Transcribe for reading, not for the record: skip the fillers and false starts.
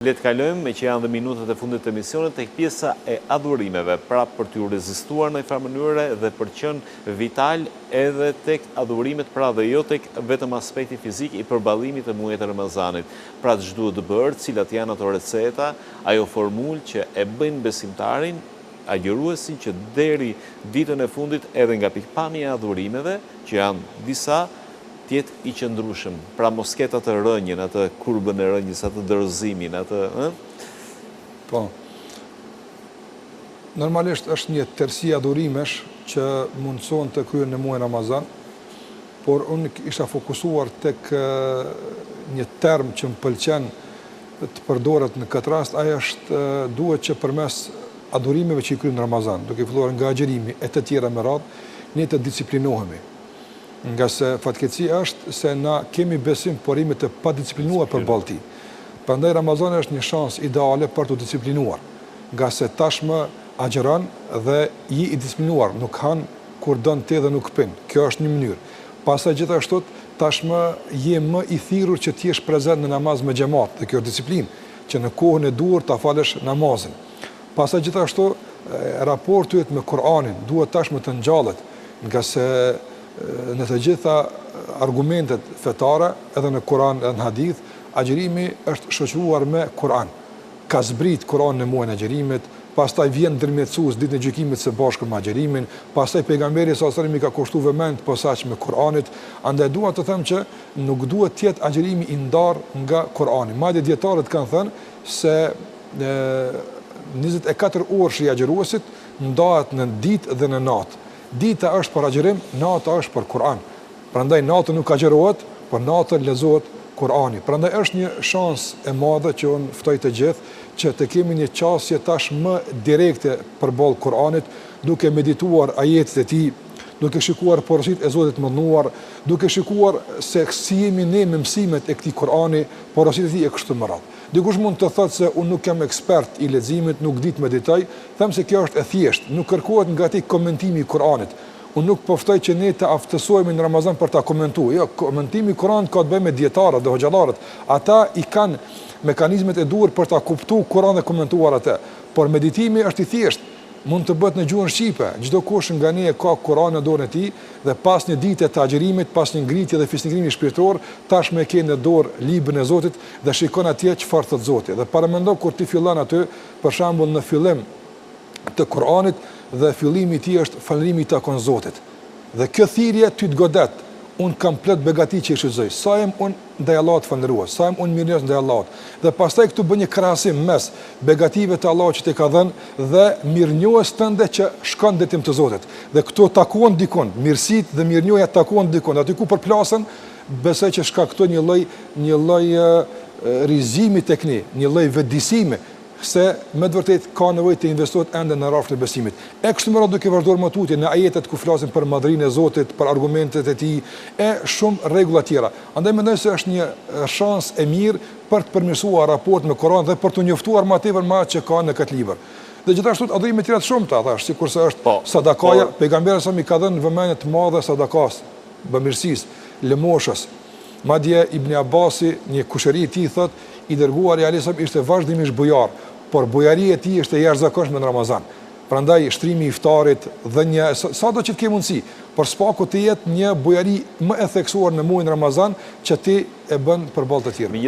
Le të kalojmë me që janë dhe minutët e fundit të emisionit tek pjesa e adhurimeve, pra për t'ju rezistuar në një farë mënyre dhe për qenë vital edhe tek adhurimet, pra dhe jo tek vetëm aspekti fizik i përballimit të muajit të Ramazanit. Pra ç'është duhet të bërë, cilat janë ato receta, ajo formulë që e bëjnë besimtarin, agjëruesin që deri ditën e fundit edhe nga pikpamja e adhurimeve, që janë disa, tjetë i qëndrushëm, pra mos ketë atë rënjën, atë kurbën e rënjës, atë dorëzimin, atë... Po. Normalisht është një tërësi adhurimesh që mundëson të kryen në muajin Ramazan, por unë isha fokusuar tek një term që më pëlqen të përdoret në këtë rast, ajo është duhet që përmes adhurimeve që i kryen në Ramazan, duke filluar nga agjërimi e të tjera me radhë, ne të disiplinohemi. Nga se fatkeqësia është se na kemi besim porime të pa disciplinuar për ballti. Prandaj Ramazani është një shans ideale për të disciplinuar, nga se tashmë agjeron dhe je i disciplinuar, nuk han kur don ti dhe nuk pin. Kjo është një mënyrë. Pastaj gjithashtu tashmë je më i thirrur që të jesh prezant në namaz me xhamat, dhe kjo është disiplinë, që në kohën e duhur ta falësh namazin. Pastaj gjithashtu raporti me Kur'anin duhet tashmë të ngjallet, nga se në të gjitha argumentet fetare, edhe në Kur'an edhe në hadith, agjërimi është shoqëruar me Kur'an. Ka zbrit Kur'an në muajin e agjërimit, pastaj vjen ndërmjetësues ditën e gjykimit së bashku me agjërimin, pastaj pejgamberi sallallahu alajhi wasallam ka kushtuar vëmend posaçme me Kur'anit, andaj dua të them që nuk duhet të jetë agjërimi i ndar nga Kur'ani. Madje dietarët kanë thënë se 24 orë i agjëruesit ndahet në ditë dhe në natë. Dita është për agjërim, nata është për Kur'an. Prandaj natën nuk agjërohet, por natën lexohet Kur'ani. Prandaj është një shans e madhe që unë ftoj të gjithë që të kemi një qasje tash më direkte përballë Kur'anit, duke medituar ajetet e tij, duke shikuar porositë e Zotit të mëdhenuar, duke shikuar se si jemi ne me mësimet e këtij Kur'ani, porositë e tij e kështu me radhë. Dikush mund të thotë se unë nuk jam ekspert i leximit, nuk di të meditoj, them se kjo është e thjeshtë, nuk kërkohet nga ti komentimi i Kur'anit. Unë nuk po ftoj që ne të aftësohemi në Ramazan për ta komentuar. Jo, komentimi i Kur'anit ka të bëjë me dietarët dhe hoxhallarët. Ata i kanë mekanizmet e duhur për ta kuptuar Kur'anin dhe komentuar atë. Por meditimi është i thjeshtë. Mund të bëhet në gjuhën shqipe. Çdo kush nga ne ka Kur'anin në dorën e tij dhe pas një dite të agjërimit, pas një ngritje dhe fisnigrimi shpirtëror, tashmë e ke në dorë librin e Zotit dhe shikon atje çfarë thot Zoti. Dhe para mendo kur ti fillon aty, për shembull në fillim të Kur'anit dhe fillimi i tij është falërimi i takon Zotit. Dhe kjo thirrje ty të godet. Unë kam plot begati që i shfrytëzoj. Sa jam unë ndaj Allahut falëndërues, sa jam unë mirënjohës ndaj Allahut. Dhe pastaj këtu bën një krahasim mes begative të Allahut që t'i ka dhënë dhe mirënjohjes tënde që shkon drejtim të Zotit. Dhe këto takuan dikon, mirësitë dhe mirënjohja takuan dikon. Aty ku përplasën, besoj që shkakton një lloj rrizimi tek ne, një lloj vetëdijsimi se me të vërtetë ka nevojë të investohet ende në rrafshin e besimit. E kështu me radhë duke vazhduar më tutje në ajetet ku flasin për madhrinë e Zotit, për argumentet e tij, e shumë rregulla tjera. Andaj mendoj se është një shans e mirë për të përmirësuar raport me Kur'an dhe për të njoftuar më tepër më atë që ka në këtë libër. Dhe gjithashtu adhurime të tjera të shumta, thash, sikurse është sadakaja, pejgamberi sa mi ka dhënë vëmendje të madhe sadakas, bamirësisë, lëmoshës. Madje Ibn Abbasi, një kushëri i tij thotë, i dërguari Alisam ishte vazhdimisht bujar, por bujaria e tij ishte jashtëzakonshme në Ramazan. Prandaj shtrimi i iftarit dhe një sado që të ke mundësi, por s'paku të jetë një bujari më e theksuar në muajin Ramazan që ti e bën për ballë të tjerë.